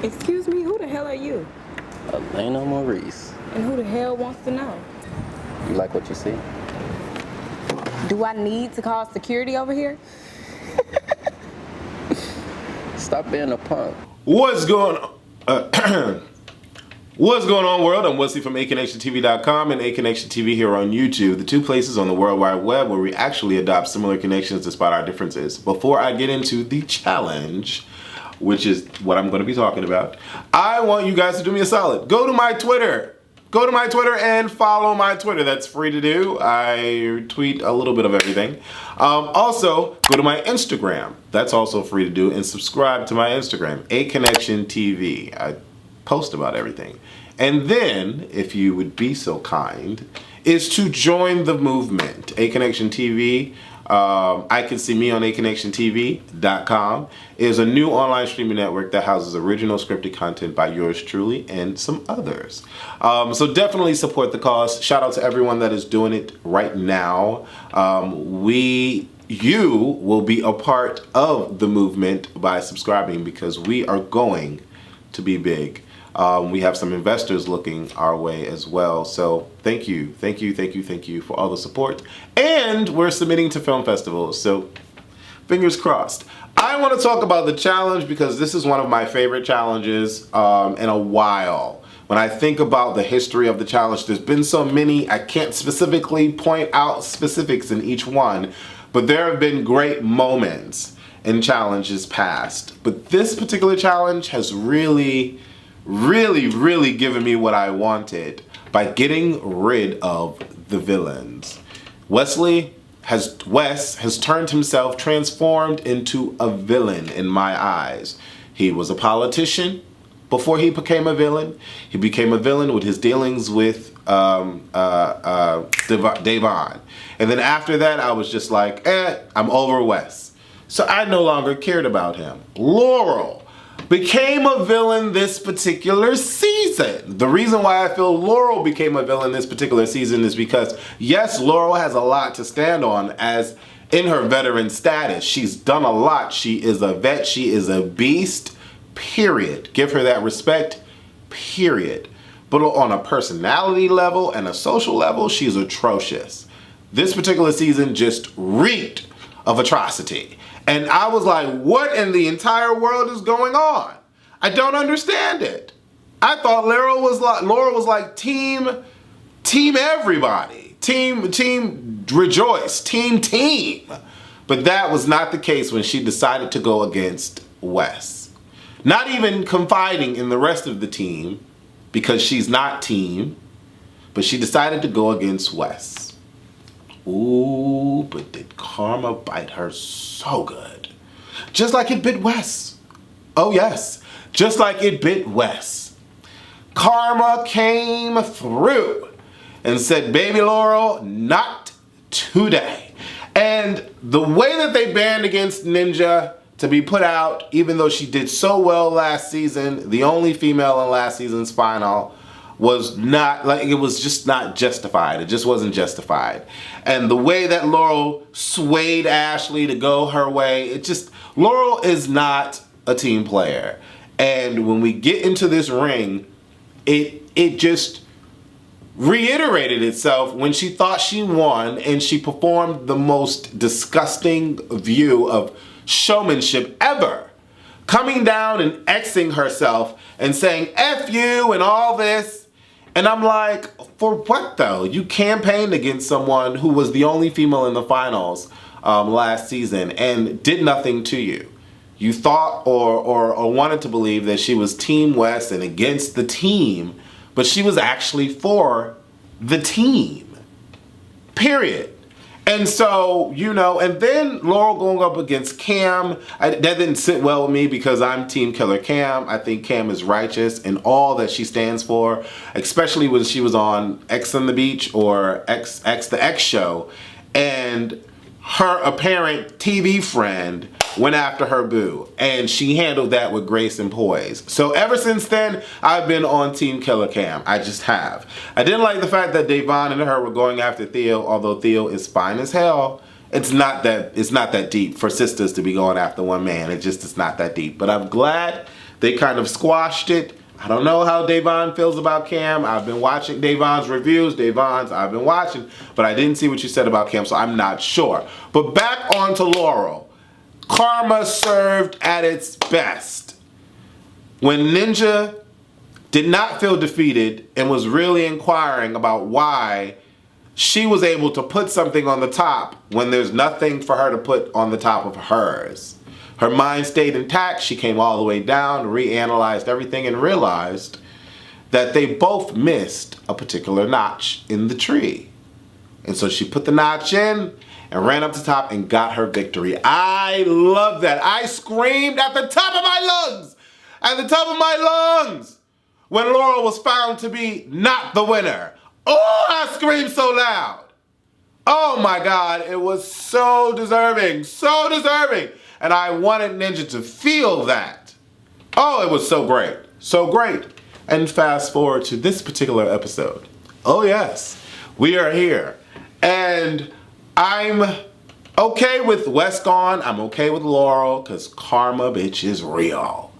Excuse me, who the hell are you? Elena Maurice. And who the hell wants to know? You like what you see? Do I need to call security over here? Stop being a punk. What's going on? What's going on, world? I'm Wesley from AConnectionTV.com and AConnectionTV here on YouTube, the two places on the World Wide Web where we actually adopt similar connections despite our differences. Before I get into the challenge, which is what I'm going to be talking about, I want you guys to do me a solid. Go to my Twitter. Go to my Twitter and follow my Twitter. That's free to do. I tweet a little bit of everything. Also, go to my Instagram. That's also free to do. And subscribe to my Instagram, AConnectionTV. I post about everything. And then, if you would be so kind, is to join the movement. A Connection TV. I Can See Me on AConnectionTV.com is a new online streaming network that houses original scripted content by yours truly and some others. So definitely support the cause. Shout out to everyone that is doing it right now. You will be a part of the movement by subscribing because we are going to be big. We have some investors looking our way as well. So thank you for all the support. And we're submitting to film festivals. So fingers crossed. I want to talk about the challenge because this is one of my favorite challenges in a while. When I think about the history of the challenge, there's been so many, I can't specifically point out specifics in each one, but there have been great moments in challenges past. But this particular challenge has really given me what I wanted by getting rid of the villains. Wes has turned himself, transformed into a villain in my eyes. He was a politician before he became a villain. He became a villain with his dealings with Devon. And then after that, I was just like, I'm over Wes. So I no longer cared about him. Laurel became a villain this particular season. The reason why I feel Laurel became a villain this particular season is because, yes, Laurel has a lot to stand on as in her veteran status. She's done a lot. She is a vet. She is a beast, period. Give her that respect, period. But on a personality level and a social level, she's atrocious. This particular season just reeked of atrocity. And I was like, what in the entire world is going on? I don't understand it. I thought Laurel was like team everybody. Team rejoice. Team. But that was not the case when she decided to go against Wes. Not even confiding in the rest of the team because she's not team, but she decided to go against Wes. Ooh, but did karma bite her so good. Just like it bit Wes. Oh yes, just like it bit Wes. Karma came through and said, baby Laurel, not today. And the way that they banned against Ninja to be put out, even though she did so well last season, the only female in last season's final, was not, like, it was just not justified. It just wasn't justified. And the way that Laurel swayed Ashley to go her way, Laurel is not a team player. And when we get into this ring, it just reiterated itself when she thought she won and she performed the most disgusting view of showmanship ever. Coming down and Xing herself and saying, F you and all this. And I'm like, for what though? You campaigned against someone who was the only female in the finals last season and did nothing to you. You thought or wanted to believe that she was Team West and against the team, but she was actually for the team. Period. And so, and then Laurel going up against Cam, that didn't sit well with me because I'm Team Killer Cam. I think Cam is righteous in all that she stands for, especially when she was on X on the Beach or the X Show, and her apparent TV friend went after her boo, and she handled that with grace and poise. So ever since then, I've been on Team Killer Cam. I just have. I didn't like the fact that Devon and her were going after Theo, although Theo is fine as hell. It's not that deep for sisters to be going after one man. It's not that deep. But I'm glad They kind of squashed it. I don't know how Davon feels about Cam. I've been watching Davon's reviews. I've been watching, but I didn't see what you said about Cam, so I'm not sure. But back on to Laurel. Karma served at its best. When Ninja did not feel defeated and was really inquiring about why she was able to put something on the top when there's nothing for her to put on the top of hers. Her mind stayed intact. She came all the way down, reanalyzed everything, and realized that they both missed a particular notch in the tree. And so she put the notch in and ran up to the top and got her victory. I love that. I screamed at the top of my lungs, when Laurel was found to be not the winner. Oh, I screamed so loud. Oh my God, it was so deserving, so deserving. And I wanted Ninja to feel that. Oh, it was so great, so great. And fast forward to this particular episode. Oh yes, we are here. And I'm okay with Wes gone. I'm okay with Laurel, because karma, bitch, is real.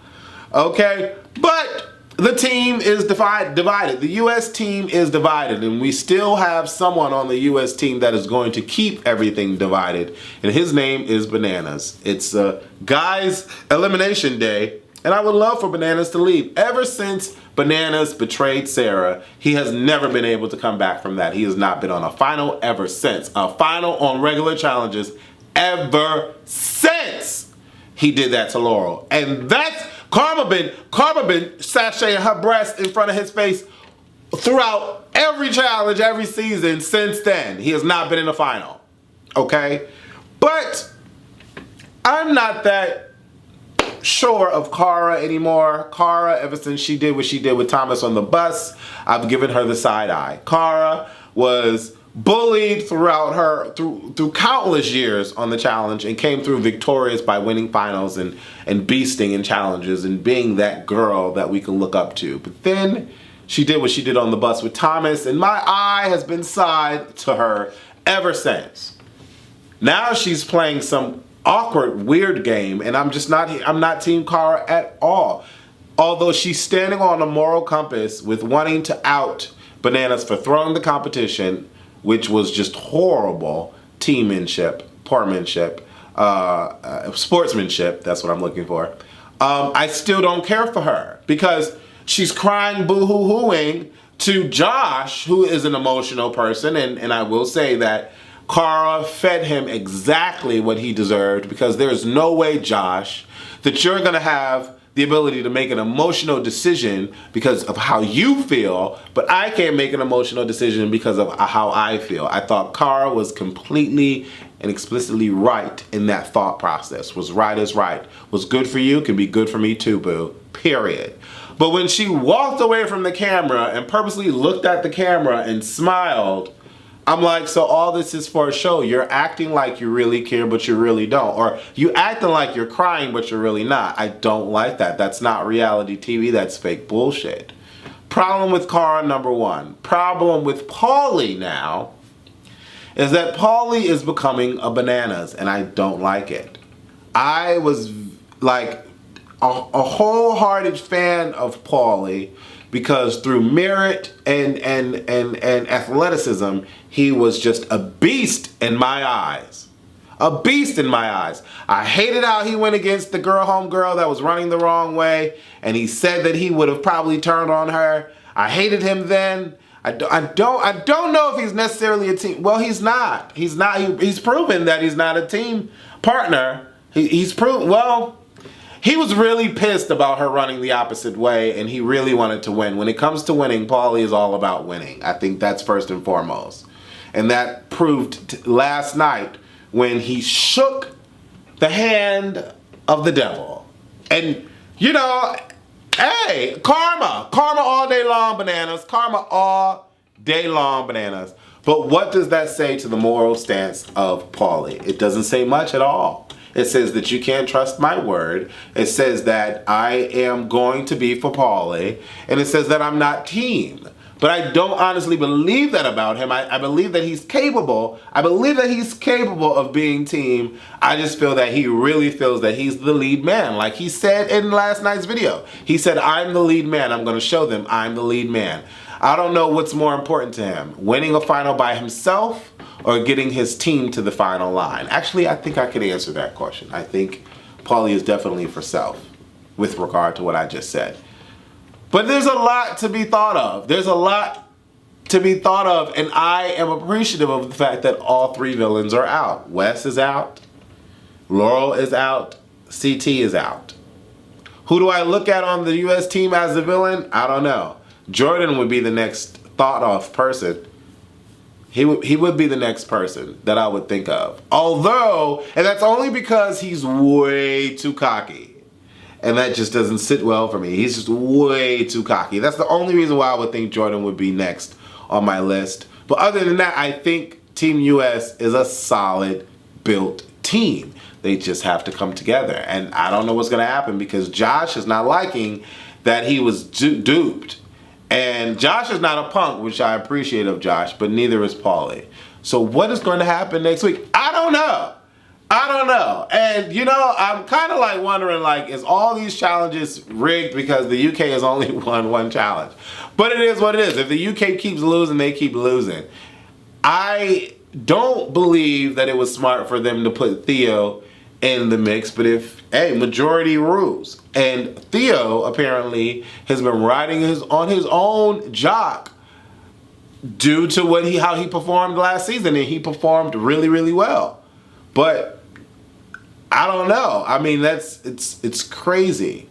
Okay, but the team is divided. The U.S. team is divided, and we still have someone on the U.S. team that is going to keep everything divided, and his name is Bananas. It's Guy's Elimination Day, and I would love for Bananas to leave. Ever since Bananas betrayed Sarah, he has never been able to come back from that. He has not been on a final ever since. A final on regular challenges ever since he did that to Laurel. And that's Karma been sashaying her breast in front of his face throughout every challenge, every season since then. He has not been in the final, okay? But I'm not that sure of Cara anymore. Cara, ever since she did what she did with Thomas on the bus, I've given her the side eye. Cara was bullied through countless years on the challenge and came through victorious by winning finals and beasting in challenges and being that girl that we can look up to. But then she did what she did on the bus with Thomas, and my eye has been side to her ever since. Now she's playing some awkward, weird game, and I'm not Team Cara at all. Although she's standing on a moral compass with wanting to out Bananas for throwing the competition, which was just horrible teammanship, poormanship, sportsmanship, that's what I'm looking for. I still don't care for her because she's crying boo-hoo-hooing to Josh, who is an emotional person, and I will say that Cara fed him exactly what he deserved, because there's no way, Josh, that you're gonna have the ability to make an emotional decision because of how you feel, but I can't make an emotional decision because of how I feel. I thought Cara was completely and explicitly right in that thought process. Was right is right. Was good for you can be good for me too, boo. Period. But when she walked away from the camera and purposely looked at the camera and smiled, I'm like, so all this is for a show. You're acting like you really care, but you really don't. Or you acting like you're crying, but you're really not. I don't like that. That's not reality TV. That's fake bullshit. Problem with Cara, number one. Problem with Paulie now is that Paulie is becoming a Bananas, and I don't like it. I was like a wholehearted fan of Paulie because through merit and athleticism, he was just a beast in my eyes. A beast in my eyes. I hated how he went against the homegirl that was running the wrong way, and he said that he would have probably turned on her. I hated him then. I don't know if he's necessarily a team. Well, he's not. He's not. He's proven that he's not a team partner. He's proven. Well, he was really pissed about her running the opposite way, and he really wanted to win. When it comes to winning, Paulie is all about winning. I think that's first and foremost. And that proved last night when he shook the hand of the devil. And, you know, hey, karma all day long, Bananas. Karma all day long, Bananas. But what does that say to the moral stance of Paulie? It doesn't say much at all. It says that you can't trust my word. It says that I am going to be for Paulie. And it says that I'm not team. But I don't honestly believe that about him. I believe that he's capable. I believe that he's capable of being team. I just feel that he really feels that he's the lead man. Like he said in last night's video. He said, I'm the lead man. I'm going to show them I'm the lead man. I don't know what's more important to him. Winning a final by himself or getting his team to the final line. Actually, I think I could answer that question. I think Paulie is definitely for self with regard to what I just said. But there's a lot to be thought of. There's a lot to be thought of, and I am appreciative of the fact that all three villains are out. Wes is out, Laurel is out, CT is out. Who do I look at on the US team as the villain? I don't know. Jordan would be the next thought of person. He would be the next person that I would think of. Although, and that's only because he's way too cocky. And that just doesn't sit well for me. He's just way too cocky. That's the only reason why I would think Jordan would be next on my list. But other than that, I think Team US is a solid built team. They just have to come together. And I don't know what's going to happen because Josh is not liking that he was duped. And Josh is not a punk, which I appreciate of Josh, but neither is Paulie. So what is going to happen next week? I don't know. I don't know. And, you know, I'm kind of like wondering, like, is all these challenges rigged because the UK has only won one challenge? But it is what it is. If the UK keeps losing, they keep losing. I don't believe that it was smart for them to put Theo in the mix, but if, hey, majority rules. And Theo apparently has been riding on his own jock due to how he performed last season, and he performed really, really well. But I don't know. I mean, it's crazy.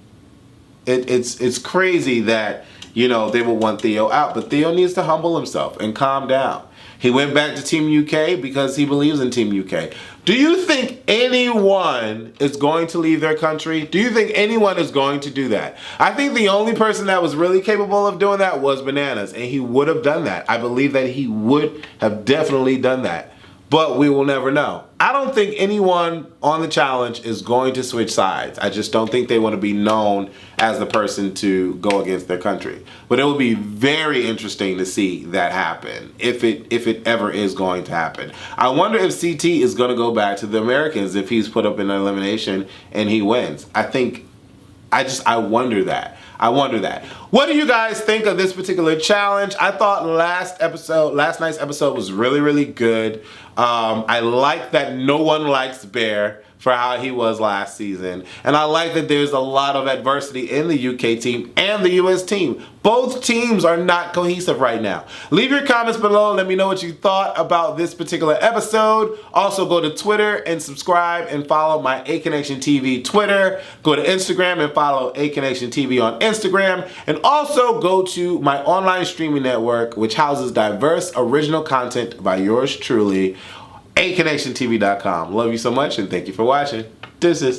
It's crazy that, you know, they would want Theo out, but Theo needs to humble himself and calm down. He went back to Team UK because he believes in Team UK. Do you think anyone is going to leave their country? Do you think anyone is going to do that? I think the only person that was really capable of doing that was Bananas, and he would have done that. I believe that he would have definitely done that. But we will never know. I don't think anyone on the challenge is going to switch sides. I just don't think they want to be known as the person to go against their country. But it will be very interesting to see that happen, if it ever is going to happen. I wonder if CT is going to go back to the Americans if he's put up in an elimination and he wins. I wonder that. I wonder that. What do you guys think of this particular challenge? I thought last night's episode was really, really good. I like that no one likes Bear for how he was last season. And I like that there's a lot of adversity in the UK team and the US team. Both teams are not cohesive right now. Leave your comments below and let me know what you thought about this particular episode. Also go to Twitter and subscribe and follow my A Connection TV Twitter. Go to Instagram and follow A Connection TV on Instagram. And also go to my online streaming network, which houses diverse original content by yours truly, aconnectiontv.com. Love you so much and thank you for watching. Deuces.